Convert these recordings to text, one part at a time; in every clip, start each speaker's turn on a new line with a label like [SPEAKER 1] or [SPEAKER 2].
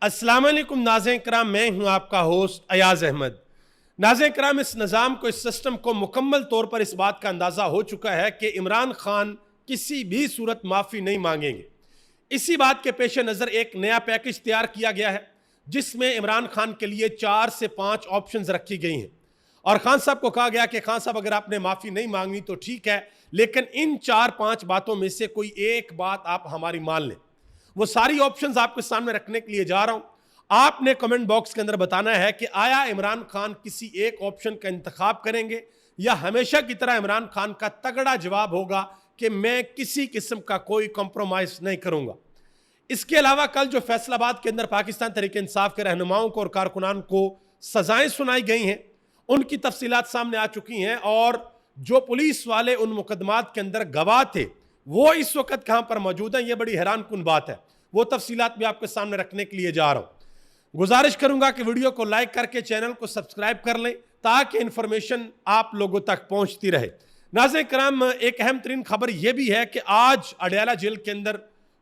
[SPEAKER 1] अस्सलाम वालेकुम नाज़रीन किराम, मैं हूं आपका होस्ट अयाज अहमद। नाज़रीन किराम, इस निज़ाम को, इस सिस्टम को मुकम्मल तौर पर इस बात का अंदाज़ा हो चुका है कि इमरान खान किसी भी सूरत माफ़ी नहीं मांगेंगे। इसी बात के पेश नज़र एक नया पैकेज तैयार किया गया है जिसमें इमरान खान के लिए 4 से 5 ऑप्शंस रखी गई हैं और खान साहब को कहा गया कि खान साहब अगर आपने माफ़ी नहीं मांगनी तो ठीक है, लेकिन इन 4-5 बातों में से कोई एक बात आप हमारी मान लें। वो सारी ऑप्शंस आपके सामने रखने के लिए जा रहा हूं। आपने कमेंट बॉक्स के अंदर बताना है कि आया इमरान खान किसी एक ऑप्शन का इंतखाब करेंगे या हमेशा की तरह इमरान खान का तगड़ा जवाब होगा कि मैं किसी किस्म का कोई कॉम्प्रोमाइज नहीं करूंगा। इसके अलावा कल जो फैसलाबाद के अंदर पाकिस्तान तहरीक इंसाफ के रहनुमाओं को और कारकुनान को सजाएं सुनाई गई हैं, उनकी तफसीलात सामने आ चुकी हैं और जो पुलिस वाले उन मुकदमात के अंदर गवाह थे वो इस वक्त कहां पर मौजूद हैं, ये बड़ी हैरान कुन बात है। वो तफसीलात भी आपके सामने रखने के लिए जा रहा हूं। गुजारिश करूंगा कि वीडियो को लाइक करके चैनल को सब्सक्राइब कर लें ताकि इंफॉर्मेशन आप लोगों तक पहुंचती रहे। नाज़रीन किराम, एक अहम तरीन खबर यह भी है कि आज अडयाला जेल के अंदर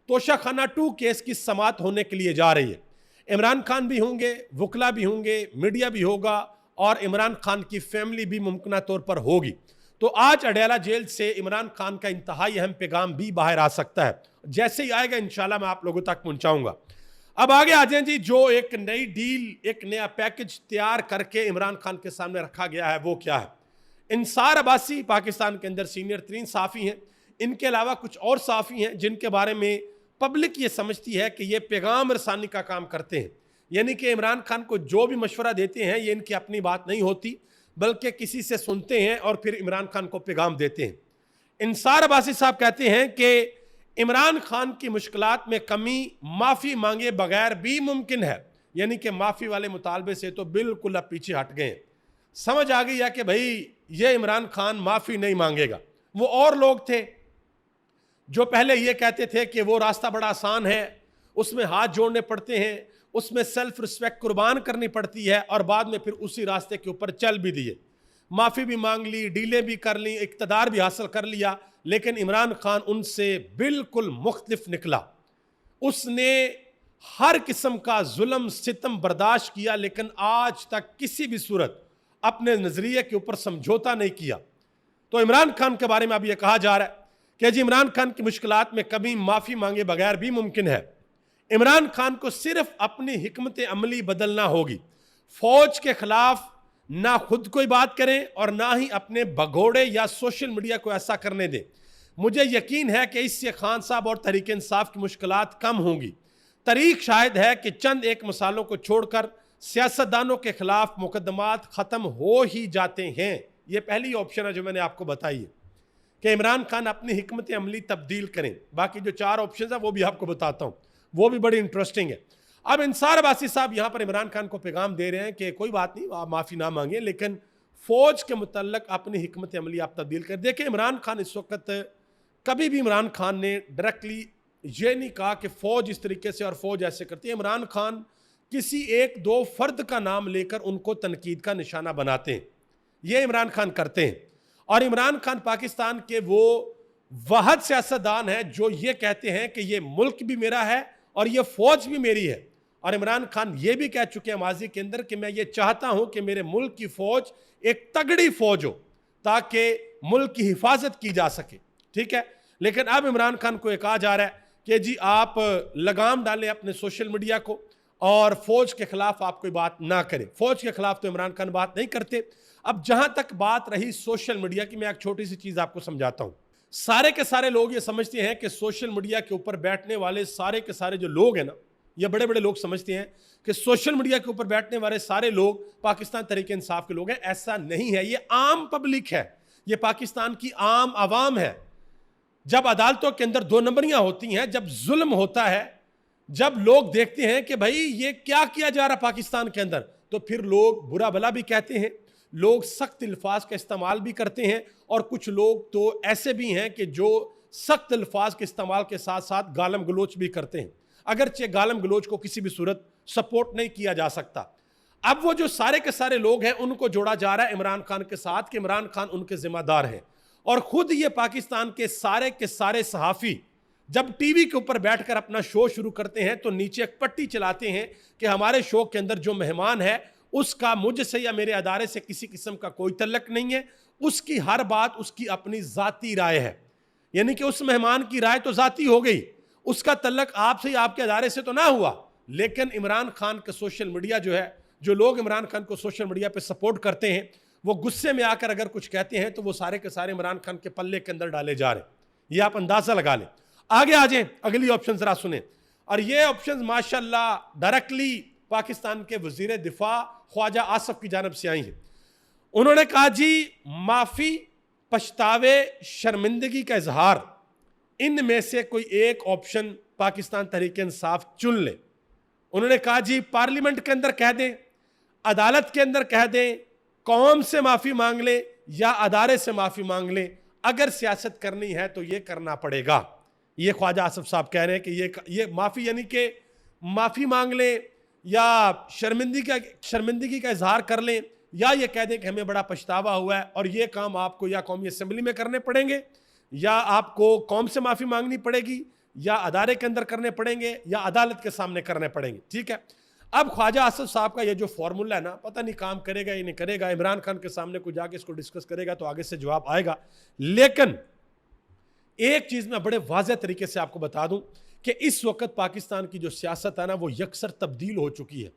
[SPEAKER 1] तोशाखाना 2 केस की समाअत होने के लिए जा रही है। इमरान खान भी होंगे, वकला भी होंगे, मीडिया भी होगा और इमरान खान की फैमिली भी मुमकिन तौर पर होगी। तो आज अडयाला जेल से इमरान खान का इंतहाई अहम पैगाम भी बाहर आ सकता है। जैसे ही आएगा इंशाल्लाह मैं आप लोगों तक पहुंचाऊंगा। अब आगे आ जाएं जी, जो एक नई डील, एक नया पैकेज तैयार करके इमरान खान के सामने रखा गया है वो क्या है। इंसार अब्बासी पाकिस्तान के अंदर सीनियर तरीन साफ़ी हैं। इनके अलावा कुछ और साफ़ी हैं जिनके बारे में पब्लिक ये समझती है कि ये पैगाम रसानी का काम करते हैं, यानी कि इमरान खान को जो भी मशवरा देते हैं ये इनकी अपनी बात नहीं होती बल्कि किसी से सुनते हैं और फिर इमरान खान को पैगाम देते हैं। इंसार अब्बासी साहब कहते हैं कि इमरान खान की मुश्किलात में कमी माफ़ी मांगे बगैर भी मुमकिन है, यानी कि माफ़ी वाले मुतालबे से तो बिल्कुल अब पीछे हट गए। समझ आ गई है कि भाई ये इमरान खान माफ़ी नहीं मांगेगा। वो और लोग थे जो पहले ये कहते थे कि वो रास्ता बड़ा आसान है, उसमें हाथ जोड़ने पड़ते हैं, उसमें सेल्फ रिस्पेक्ट कुर्बान करनी पड़ती है और बाद में फिर उसी रास्ते के ऊपर चल भी दिए, माफ़ी भी मांग ली, डीलें भी कर ली, इक़्तिदार भी हासिल कर लिया। लेकिन इमरान खान उनसे बिल्कुल मुख्तलिफ निकला। उसने हर किस्म का जुल्म सितम बर्दाश्त किया लेकिन आज तक किसी भी सूरत अपने नज़रिए के ऊपर समझौता नहीं किया। तो इमरान खान के बारे में अब यह कहा जा रहा है कि जी इमरान खान की मुश्किलात में कभी माफ़ी मांगे बगैर भी मुमकिन है। इमरान खान को सिर्फ अपनी हिकमत अमली बदलना होगी। फौज के खिलाफ ना खुद कोई बात करें और ना ही अपने भगोड़े या सोशल मीडिया को ऐसा करने दें। मुझे यकीन है कि इससे खान साहब और तहरीक इंसाफ की मुश्किलात कम होंगी। तरीक शायद है कि चंद एक मसालों को छोड़कर सियासतदानों के खिलाफ मुकदमात ख़त्म हो ही जाते हैं। यह पहली ऑप्शन है जो मैंने आपको बताई है कि इमरान खान अपनी हिकमत अमली तब्दील करें। बाकी जो 4 ऑप्शन है वो भी आपको बताता हूँ, वो भी बड़ी इंटरेस्टिंग है। अब इंसार अब्बासी साहब यहाँ पर इमरान खान को पैगाम दे रहे हैं कि कोई बात नहीं, आप माफ़ी ना मांगे लेकिन फ़ौज के मुतल्लक अपनी हिकमत अमली आप तब्दील कर। देखिए इमरान खान इस वक्त, कभी भी इमरान खान ने डायरेक्टली ये नहीं कहा कि फ़ौज इस तरीके से और फ़ौज ऐसे करती है। इमरान खान किसी 1-2 फ़र्द का नाम लेकर उनको तनकीद का निशाना बनाते हैं, ये इमरान खान करते हैं। और इमरान खान पाकिस्तान के वो वाहद सियासतदान हैं जो ये कहते हैं कि ये मुल्क भी मेरा है और ये फ़ौज भी मेरी है। और इमरान खान ये भी कह चुके हैं माजी के अंदर कि मैं ये चाहता हूं कि मेरे मुल्क की फ़ौज एक तगड़ी फ़ौज हो ताकि मुल्क की हिफाजत की जा सके, ठीक है। लेकिन अब इमरान खान को ये कहा जा रहा है कि जी आप लगाम डालें अपने सोशल मीडिया को और फ़ौज के खिलाफ आप कोई बात ना करें। फ़ौज के खिलाफ तो इमरान खान बात नहीं करते। अब जहां तक बात रही सोशल मीडिया की, मैं एक छोटी सी चीज़ आपको समझाता हूं। सारे के सारे लोग ये समझते हैं कि सोशल मीडिया के ऊपर बैठने वाले सारे के सारे जो लोग हैं ना, ये बड़े बड़े लोग समझते हैं कि सोशल मीडिया के ऊपर बैठने वाले सारे लोग पाकिस्तान तहरीक इंसाफ के लोग हैं। ऐसा नहीं है, ये आम पब्लिक है, ये पाकिस्तान की आम आवाम है। जब अदालतों के अंदर 2 नंबरियां होती हैं, जब जुल्म होता है, जब लोग देखते हैं कि भाई ये क्या किया जा रहा पाकिस्तान के अंदर, तो फिर लोग बुरा भला भी कहते हैं, लोग सख्त अल्फाज का इस्तेमाल भी करते हैं और कुछ लोग तो ऐसे भी हैं कि जो सख्त अल्फाज के इस्तेमाल के साथ साथ गालम गलोच भी करते हैं, अगरचे गालम गलोच को किसी भी सूरत सपोर्ट नहीं किया जा सकता। अब वो जो सारे के सारे लोग हैं उनको जोड़ा जा रहा है इमरान खान के साथ कि इमरान खान उनके जिम्मेदार हैं और खुद ये पाकिस्तान के सारे सहाफ़ी जब टीवी के ऊपर बैठकर अपना शो शुरू करते हैं तो नीचे एक पट्टी चलाते हैं कि हमारे शो के अंदर जो मेहमान है उसका मुझसे या मेरे अदारे से किसी किस्म का कोई तल्लक नहीं है, उसकी हर बात उसकी अपनी जाती राय है। यानी कि उस मेहमान की राय तो जाती हो गई, उसका तल्लक आपसे या आपके अदारे से तो ना हुआ। लेकिन इमरान खान का सोशल मीडिया जो है, जो लोग इमरान खान को सोशल मीडिया पे सपोर्ट करते हैं, वो गुस्से में आकर अगर कुछ कहते हैं तो वो सारे के सारे इमरान खान के पल्ले के अंदर डाले जा रहे हैं। ये आप अंदाजा लगा लें। आगे आ जाएं, अगली ऑप्शन जरा सुने। और ये ऑप्शन माशाल्लाह डायरेक्टली पाकिस्तान के वजीर दिफा ख्वाजा आसफ की जानब से आई हैं। उन्होंने कहा जी माफी, पछतावे, शर्मिंदगी का इजहार, इनमें से कोई एक ऑप्शन पाकिस्तान तहरीक इंसाफ चुन ले। उन्होंने कहा जी पार्लियामेंट के अंदर कह दें, अदालत के अंदर कह दें, कौम से माफी मांग ले या अदारे से माफी मांग ले, अगर सियासत करनी है तो ये करना पड़ेगा। ये ख्वाजा आसफ साहब कह रहे हैं कि ये माफी यानी कि माफी मांग लें या शर्मिंदगी का इजहार कर लें या ये कह दें कि हमें बड़ा पछतावा हुआ है और ये काम आपको या कौमी असेंबली में करने पड़ेंगे या आपको कौम से माफी मांगनी पड़ेगी या अदारे के अंदर करने पड़ेंगे या अदालत के सामने करने पड़ेंगे। ठीक है, अब ख्वाजा आसफ साहब का ये जो फॉर्मूला है ना, पता नहीं काम करेगा या नहीं करेगा। इमरान खान के सामने कोई जाके इसको डिस्कस करेगा तो आगे से जवाब आएगा। लेकिन एक चीज मैं बड़े वाज़ेह तरीके से आपको बता दूं कि इस वक्त पाकिस्तान की जो सियासत है ना, वो यकसर तब्दील हो चुकी है।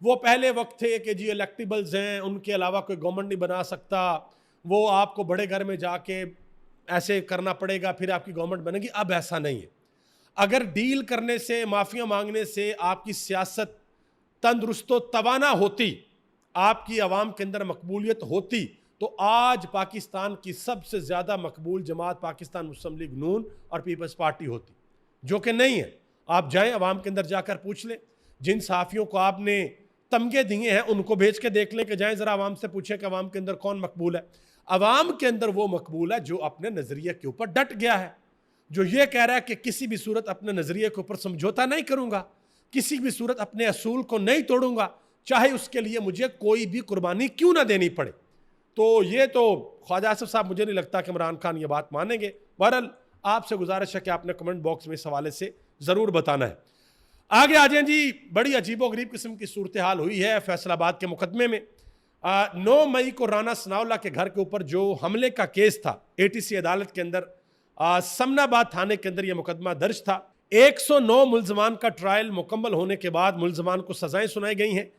[SPEAKER 1] वो पहले वक्त थे कि जी इलेक्टेबल्स हैं, उनके अलावा कोई गवर्नमेंट नहीं बना सकता, वो आपको बड़े घर में जाके ऐसे करना पड़ेगा फिर आपकी गवर्नमेंट बनेगी। अब ऐसा नहीं है। अगर डील करने से, माफिया मांगने से आपकी सियासत तंदुरुस्त तवाना होती, आपकी आवाम के अंदर मकबूलियत होती, तो आज पाकिस्तान की सबसे ज़्यादा मकबूल जमात पाकिस्तान मुस्लिम लीग नून और पीपल्स पार्टी होती, जो कि नहीं है। आप जाएं आवाम के अंदर जाकर पूछ लें, जिन सहाफ़ियों को आपने तमगे दिए हैं उनको भेज के देख लें कि जाएं ज़रा आवाम से पूछें कि आवाम के अंदर कौन मकबूल है। आवाम के अंदर वो मकबूल है जो अपने नज़रिए के ऊपर डट गया है, जो ये कह रहा है कि किसी भी सूरत अपने नज़रिए के ऊपर समझौता नहीं करूँगा, किसी भी सूरत अपने असूल को नहीं तोड़ूंगा, चाहे उसके लिए मुझे कोई भी कुर्बानी क्यों ना देनी पड़े। तो ये तो ख्वाजा आसफ साहब, मुझे नहीं लगता कि इमरान खान ये बात मानेंगे। बहरहाल आपसे गुजारिश है कि आपने कमेंट बॉक्स में इस हवाले से ज़रूर बताना है। आगे आ जाए जी, बड़ी अजीबोगरीब किस्म की सूरत हाल हुई है फैसलाबाद के मुकदमे में। 9 मई को राना सनाउल्लाह के घर के ऊपर जो हमले का केस था, ATC अदालत के अंदर समनाबाद थाने के अंदर यह मुकदमा दर्ज था। 109 मुल्जमान का ट्रायल मुकम्मल होने के बाद मुल्जमान को सजाएं सुनाई गई हैं।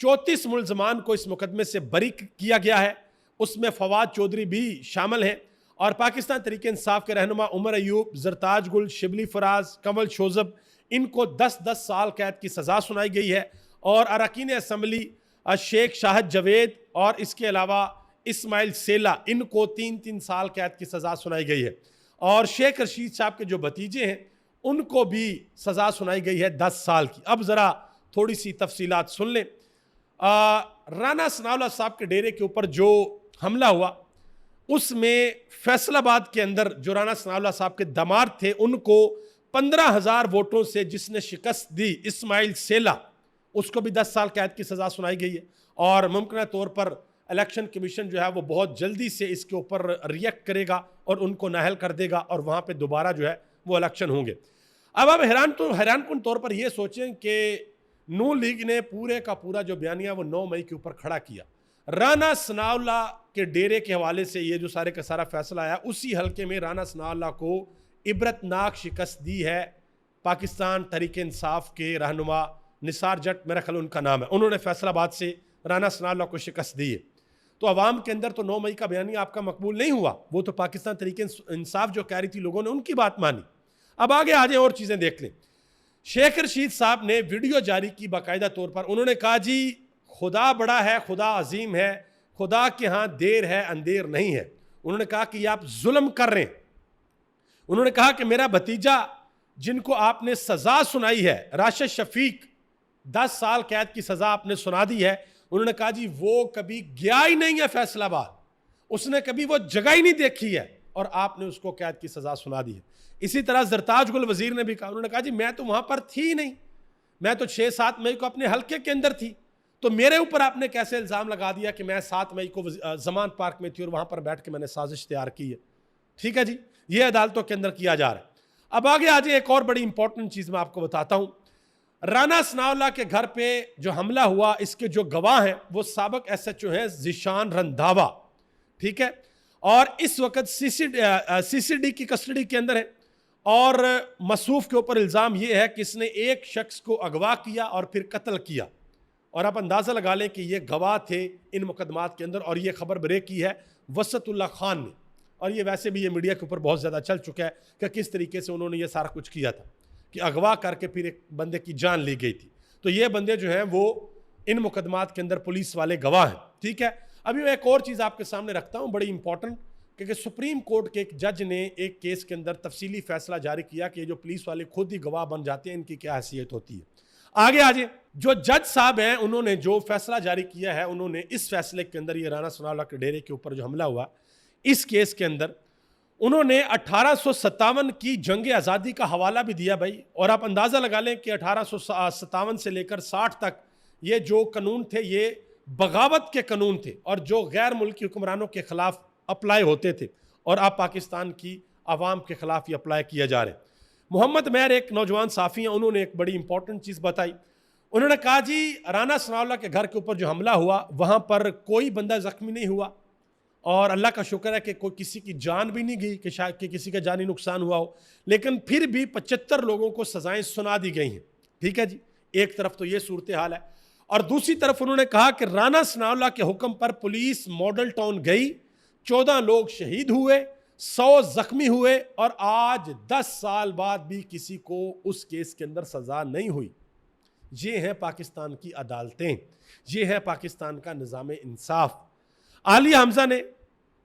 [SPEAKER 1] 34 मुल्जमान को इस मुकदमे से बरी किया गया है, उसमें फवाद चौधरी भी शामिल हैं और पाकिस्तान तहरीक इंसाफ के रहनुमा उमर अयूब, जरताज गुल, शिबली फराज, कंवल शोजब, इनको 10-10 साल कैद की सज़ा सुनाई गई है। और अरकान असम्बली शेख शाहद जवेद और इसके अलावा इस्माइल सेला, इनको 3-3 साल कैद की सज़ा सुनाई गई है। और शेख रशीद साहब के जो भतीजे हैं उनको भी सज़ा सुनाई गई है 10 साल की। अब ज़रा थोड़ी सी तफसीलात सुन लें। राना सनाउल्लाह साहब के डेरे के ऊपर जो हमला हुआ, उसमें फैसलाबाद के अंदर जो राना सनाउल्लाह साहब के दामाद थे उनको 15,000 वोटों से जिसने शिकस्त दी, इस्माइल सेला, उसको भी 10 साल कैद की सज़ा सुनाई गई है। और मुमकिन तौर पर इलेक्शन कमीशन जो है वो बहुत जल्दी से इसके ऊपर रिएक्ट करेगा और उनको नाहल कर देगा और वहाँ पे दोबारा जो है वो इलेक्शन होंगे। अब आप हैरानकुन तौर पर ये सोचें कि नून लीग ने पूरे का पूरा जो बयानिया वो 9 मई के ऊपर खड़ा किया। राना सनाउल्लाह के डेरे के हवाले से ये जो सारे का सारा फैसला आया, उसी हल्के में राना सनाउल्लाह को इबरतनाक शिकस्त दी है पाकिस्तान तहरीक इंसाफ के रहनुमा निसार जट, मेरा ख्याल उनका नाम है, उन्होंने फैसलाबाद से राना सनाउल्लाह को शिकस्त दी है। तो अवाम के अंदर तो 9 मई का बयानिया आपका मकबूल नहीं हुआ, वो तो पाकिस्तान तहरीक इंसाफ जो कह रही थी लोगों ने उनकी बात मानी। अब आगे आ जाए और चीज़ें देख लें। शेख रशीद साहब ने वीडियो जारी की बाकायदा तौर पर, उन्होंने कहा जी खुदा बड़ा है, खुदा अजीम है, खुदा के यहाँ देर है अंधेर नहीं है। उन्होंने कहा कि आप जुल्म कर रहे हैं। उन्होंने कहा कि मेरा भतीजा जिनको आपने सजा सुनाई है, राशिद शफीक, 10 साल कैद की सजा आपने सुना दी है, उन्होंने कहा जी वो कभी गया ही नहीं है फैसलाबाद, उसने कभी वो जगह ही नहीं देखी है और आपने उसको कैद की सजा सुना दी है। इसी तरह जरताज गुल वजीर ने भी कहा, उन्होंने कहा जी मैं तो वहां पर थी नहीं, मैं तो 6-7 मई को अपने हल्के के अंदर थी, तो मेरे ऊपर आपने कैसे इल्ज़ाम लगा दिया कि मैं 7 मई को जमान पार्क में थी और वहां पर बैठ के मैंने साजिश तैयार की है। ठीक है जी, ये अदालतों के अंदर किया जा रहा है। अब आगे आ जाए, एक और बड़ी इंपॉर्टेंट चीज मैं आपको बताता हूं। राना सनाउल्लाह के घर पे जो हमला हुआ, इसके जो गवाह हैं वो साबिक एसएचओ हैं जिशान रंधावा, ठीक है, और इस वक्त सीसीडी की कस्टडी के अंदर है। और मसूफ के ऊपर इल्ज़ाम यह है कि इसने एक शख्स को अगवा किया और फिर कत्ल किया। और आप अंदाज़ा लगा लें कि ये गवाह थे इन मुकदमात के अंदर। और ये खबर ब्रेक की है वसतुल्लाह खान ने, और ये वैसे भी ये मीडिया के ऊपर बहुत ज़्यादा चल चुका है कि किस तरीके से उन्होंने ये सारा कुछ किया था, कि अगवा करके फिर एक बंदे की जान ली गई थी। तो ये बंदे जो हैं वो इन मुकदमात के अंदर पुलिस वाले गवाह हैं, ठीक है। अभी मैं एक और चीज़ आपके सामने रखता हूँ, बड़ी इंपॉर्टेंट, क्योंकि सुप्रीम कोर्ट के एक जज ने एक केस के अंदर तफसीली फैसला जारी किया कि जो पुलिस वाले खुद ही गवाह बन जाते हैं, इनकी क्या हैसियत होती है। आगे आज जो जज साहब हैं उन्होंने जो फैसला जारी किया है, उन्होंने इस फैसले के अंदर, ये राना सनाउल्लाह के डेरे के ऊपर जो हमला हुआ, इस केस के अंदर उन्होंने 1857 की जंग आज़ादी का हवाला भी दिया भाई। और आप अंदाज़ा लगा लें कि 1857 से लेकर 60 तक ये जो कानून थे ये बगावत के कानून थे, और जो गैर मुल्की हुक्मरानों के खिलाफ अप्लाई होते थे, और आप पाकिस्तान की आवाम के खिलाफ ये अप्लाई किया जा रहे हैं। मोहम्मद मेहर एक नौजवान साफ़ी हैं, उन्होंने एक बड़ी इंपॉर्टेंट चीज़ बताई। उन्होंने कहा जी राना सनाउल्लाह के घर के ऊपर जो हमला हुआ वहाँ पर कोई बंदा ज़ख्मी नहीं हुआ, और अल्लाह का शुक्र है कि कोई किसी की जान भी नहीं गई कि शायद कि किसी का जानी नुकसान हुआ हो, लेकिन फिर भी 75 लोगों को सजाएं सुना दी गई हैं, ठीक है जी। एक तरफ तो ये सूरत हाल है, और दूसरी तरफ उन्होंने कहा कि राना सनाउल्लाह के हुक्म पर पुलिस मॉडल टाउन गई, 14 लोग शहीद हुए, 100 जख्मी हुए, और आज 10 साल बाद भी किसी को उस केस के अंदर सजा नहीं हुई। ये है पाकिस्तान की अदालतें, ये है पाकिस्तान का निज़ाम इंसाफ। आलिया हमजा ने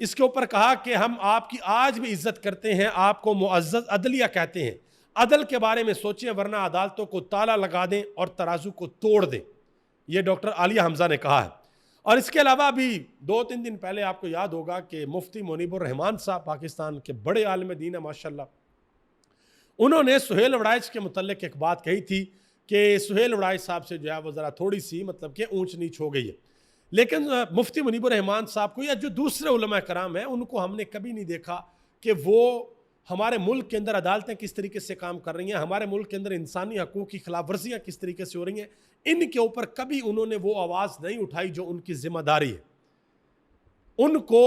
[SPEAKER 1] इसके ऊपर कहा कि हम आपकी आज भी इज्जत करते हैं, आपको मुअज़्ज़ज़ अदलिया कहते हैं, अदल के बारे में सोचें वरना अदालतों को ताला लगा दें और तराजू को तोड़ दें। यह डॉक्टर आलिया हमजा ने कहा है। और इसके अलावा अभी 2-3 दिन पहले आपको याद होगा कि मुफ्ती मुनीबुर रहमान साहब, पाकिस्तान के बड़े आलिम दीन है माशाल्लाह, उन्होंने सुहेल वड़ाइच के मुतल्लिक एक बात कही थी कि सुहेल वड़ाइच साहब से जो है वो ज़रा थोड़ी सी मतलब कि ऊंच नीच हो गई है। लेकिन मुफ्ती मुनीबुर रहमान साहब को या जो दूसरे उलमा कराम हैं उनको हमने कभी नहीं देखा कि वो हमारे मुल्क के अंदर अदालतें किस तरीके से काम कर रही हैं, हमारे मुल्क के अंदर इंसानी हकूक़ की खिलाफ वर्जियाँ किस तरीके से हो रही हैं, इनके ऊपर कभी उन्होंने वो आवाज़ नहीं उठाई जो उनकी जिम्मेदारी है। उनको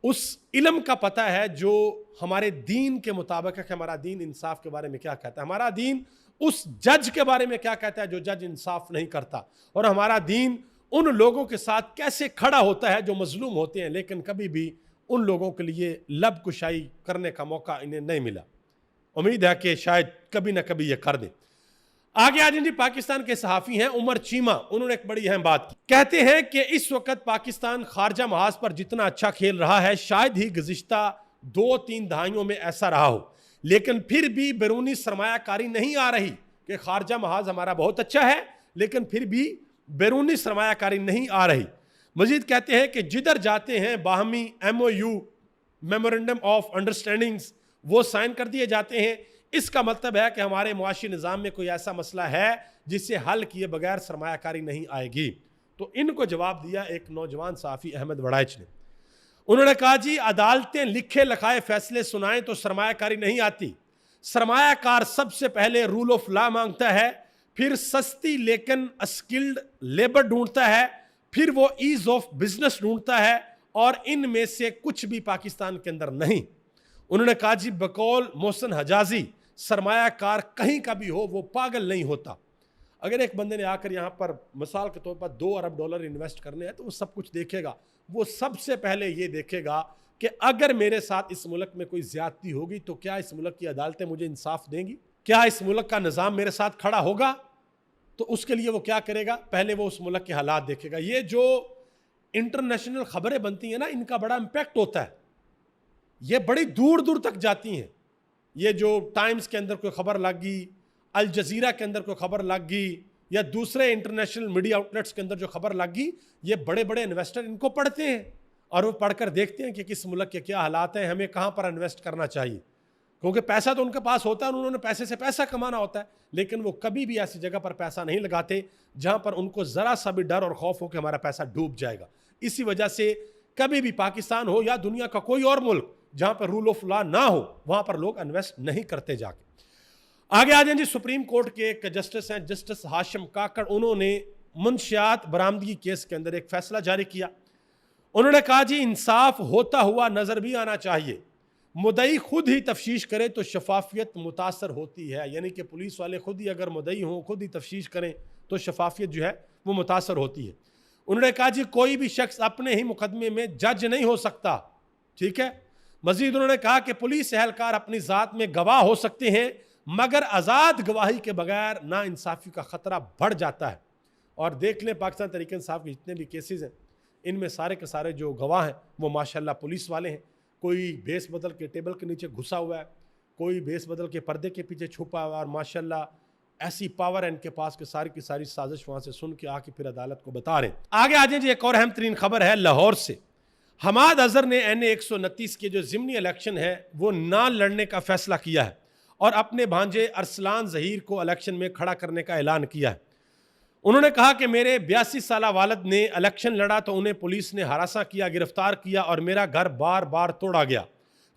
[SPEAKER 1] उस इल्म का पता है जो हमारे दीन के मुताबिक है कि हमारा दीन इंसाफ के बारे में क्या कहता है, हमारा दीन उस जज के बारे में क्या कहता है जो जज इंसाफ नहीं करता, और हमारा दीन उन लोगों के साथ कैसे खड़ा होता है जो मजलूम होते हैं, लेकिन कभी भी उन लोगों के लिए लब कुशाई करने का मौका इन्हें नहीं मिला। उम्मीद है कि शायद कभी ना कभी ये कर दें। आगे आज जी पाकिस्तान के सहाफ़ी हैं उमर चीमा, उन्होंने एक बड़ी अहम बात की। कहते हैं कि इस वक्त पाकिस्तान खारजा महाज पर जितना अच्छा खेल रहा है शायद ही गुज़िश्ता 2-3 दहाइयों में ऐसा रहा हो, लेकिन फिर भी बैरूनी सरमायाकारी नहीं आ रही कि खारजा महाज हमारा बहुत अच्छा है, लेकिन फिर भी बैरूनी सरमायाकारी नहीं आ रही। मजीद कहते हैं कि जिधर जाते हैं बाहमी MOU मेमोरेंडम ऑफ अंडरस्टैंडिंग्स वो साइन कर दिए जाते हैं। इसका मतलब है कि हमारे मुआशी निज़ाम में कोई ऐसा मसला है जिसे हल किए बगैर सरमायाकारी नहीं आएगी। तो इनको जवाब दिया एक नौजवान सहाफ़ी अहमद वड़ाइच ने। उन्होंने कहा जी अदालतें लिखे लिखाए फैसले सुनाएं तो सरमायाकारी नहीं आती। सरमायाकार सबसे पहले रूल ऑफ लॉ मांगता है, फिर सस्ती लेकिन स्किल्ड लेबर ढूंढता है, फिर वो ईज ऑफ बिजनेस ढूंढता है, और इनमें से कुछ भी पाकिस्तान के अंदर नहीं। उन्होंने कहा जी बकौल मोहसिन हजाजी सरमायाकार कहीं का भी हो वो पागल नहीं होता। अगर एक बंदे ने आकर यहाँ पर मिसाल के तौर पर $2 अरब इन्वेस्ट करने हैं तो वो सब कुछ देखेगा। वो सबसे पहले ये देखेगा कि अगर मेरे साथ इस मुल्क में कोई ज्यादती होगी तो क्या इस मुल्क की अदालतें मुझे इंसाफ देंगी, क्या इस मुल्क का निज़ाम मेरे साथ खड़ा होगा। तो उसके लिए वो क्या करेगा, पहले वो उस मुल्क के हालात देखेगा। ये जो इंटरनेशनल खबरें बनती हैं ना, इनका बड़ा इम्पैक्ट होता है, ये बड़ी दूर दूर तक जाती हैं। ये जो टाइम्स के अंदर कोई खबर लग गई, अल जजीरा के अंदर कोई खबर लग गई, या दूसरे इंटरनेशनल मीडिया आउटलेट्स के अंदर जो खबर लग गई, ये बड़े बड़े इन्वेस्टर इनको पढ़ते हैं और वो पढ़कर देखते हैं कि किस मुल्क के क्या हालात हैं, हमें कहाँ पर इन्वेस्ट करना चाहिए। क्योंकि पैसा तो उनके पास होता है, उन्होंने पैसे से पैसा कमाना होता है, लेकिन वो कभी भी ऐसी जगह पर पैसा नहीं लगाते जहाँ पर उनको ज़रा सा भी डर और खौफ हो कि हमारा पैसा डूब जाएगा। इसी वजह से कभी भी पाकिस्तान हो या दुनिया का कोई और मुल्क, जहां पर रूल ऑफ लॉ ना हो वहां पर लोग इन्वेस्ट नहीं करते जाके। आगे आ जाए जी, सुप्रीम कोर्ट के एक जस्टिस हैं, जस्टिस हाशिम काकड़, उन्होंने मुंशियात बरामदगी केस के अंदर एक फैसला जारी किया। उन्होंने कहा जी, इंसाफ होता हुआ नजर भी आना चाहिए, मुद्दई खुद ही तफ्तीश करे तो शफाफियत मुतासर होती है। यानी कि पुलिस वाले खुद ही अगर मुद्दई हों, खुद ही तफ्तीश करें तो शफाफियत जो है वो मुतासर होती है। उन्होंने कहा जी, कोई भी शख्स अपने ही मुकदमे में जज नहीं हो सकता, ठीक है। मजीद उन्होंने कहा कि पुलिस एहलकार अपनी ज़ात में गवाह हो सकते हैं, मगर आज़ाद गवाही के बगैर ना इंसाफ़ी का ख़तरा बढ़ जाता है। और देख लें पाकिस्तान तहरीक इंसाफ के जितने भी केसेस हैं, इनमें सारे के सारे जो गवाह हैं वो माशाल्लाह पुलिस वाले हैं। कोई भेस बदल के टेबल के नीचे घुसा हुआ है, कोई भेस बदल के पर्दे के पीछे छुपा हुआ है, और माशाल्लाह ऐसी पावर है इनके पास कि सारी की सारी साजिश वहाँ से सुन के आके फिर अदालत को बता रहे हैं। आगे आ जाए जी, एक और अहम तरीन खबर है लाहौर से। हमाद अजहर ने NA 129 के जो ज़िमनी इलेक्शन है वो ना लड़ने का फैसला किया है और अपने भांजे अरसलान ज़हीर को इलेक्शन में खड़ा करने का ऐलान किया है। उन्होंने कहा कि मेरे 82 साला वालिद ने इलेक्शन लड़ा तो उन्हें पुलिस ने हरासा किया, गिरफ्तार किया और मेरा घर बार बार तोड़ा गया।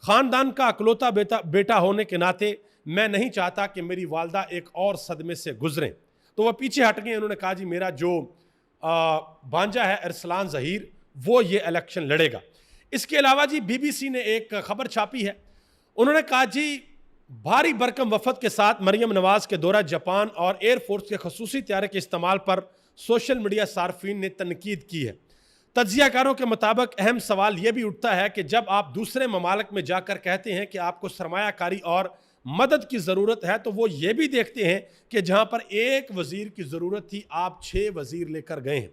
[SPEAKER 1] ख़ानदान का अकलौता बेटा होने के नाते मैं नहीं चाहता कि मेरी वालदा एक और सदमे से गुजरें। तो वह पीछे हट गए। उन्होंने कहा जी, मेरा जो भांजा है अरसलान ज़हीर वो ये इलेक्शन लड़ेगा। इसके अलावा जी BBC ने एक खबर छापी है। उन्होंने कहा जी, भारी भरकम वफद के साथ मरियम नवाज के दौरा जापान और एयरफोर्स के खसूसी तैयारे के इस्तेमाल पर सोशल मीडिया सार्फिन ने तनकीद की है। तज्जियाकारों के मुताबिक अहम सवाल यह भी उठता है कि जब आप दूसरे ममालिक में जाकर कहते हैं कि आपको सरमायाकारी और मदद की ज़रूरत है, तो वो ये भी देखते हैं कि जहाँ पर एक वज़ीर की ज़रूरत थी आप 6 वज़ीर लेकर गए हैं।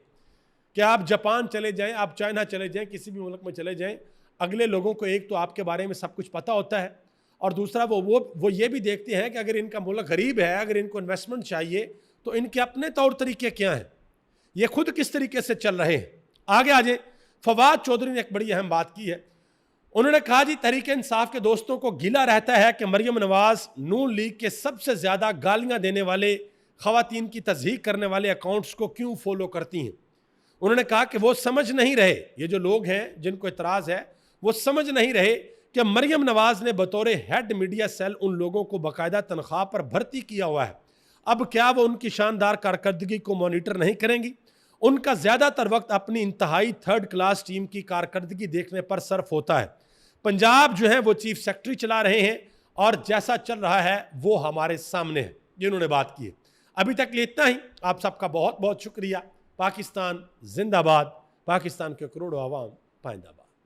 [SPEAKER 1] कि आप जापान चले जाएं, आप चाइना चले जाएं, किसी भी मुल्क में चले जाएं, अगले लोगों को एक तो आपके बारे में सब कुछ पता होता है, और दूसरा वो ये भी देखते हैं कि अगर इनका मुल्क गरीब है, अगर इनको इन्वेस्टमेंट चाहिए तो इनके अपने तौर तरीके क्या हैं, ये खुद किस तरीके से चल रहे हैं। आगे आ जाए, फवाद चौधरी ने एक बड़ी अहम बात की है। उन्होंने कहा जी, तहरीक इंसाफ के दोस्तों को गिला रहता है कि मरियम नवाज नून लीग के सबसे ज़्यादा गालियाँ देने वाले, ख़वातीन की तज़हीक करने वाले अकाउंट्स को क्यों फॉलो करती हैं। उन्होंने कहा कि वो समझ नहीं रहे, ये जो लोग हैं जिनको इतराज़ है, वो समझ नहीं रहे कि मरियम नवाज ने बतौर हेड मीडिया सेल उन लोगों को बाकायदा तनख्वाह पर भर्ती किया हुआ है। अब क्या वो उनकी शानदार कारकर्दगी को मॉनिटर नहीं करेंगी? उनका ज़्यादातर वक्त अपनी इंतहाई थर्ड क्लास टीम की कारकर्दगी देखने पर सर्फ होता है। पंजाब जो है वो चीफ सेक्रेटरी चला रहे हैं और जैसा चल रहा है वो हमारे सामने है। ये उन्होंने बात की है। अभी तक लिए इतना ही। आप सबका बहुत बहुत शुक्रिया। पाकिस्तान जिंदाबाद, पाकिस्तान के करोड़ों आवाम पाइंदाबाद।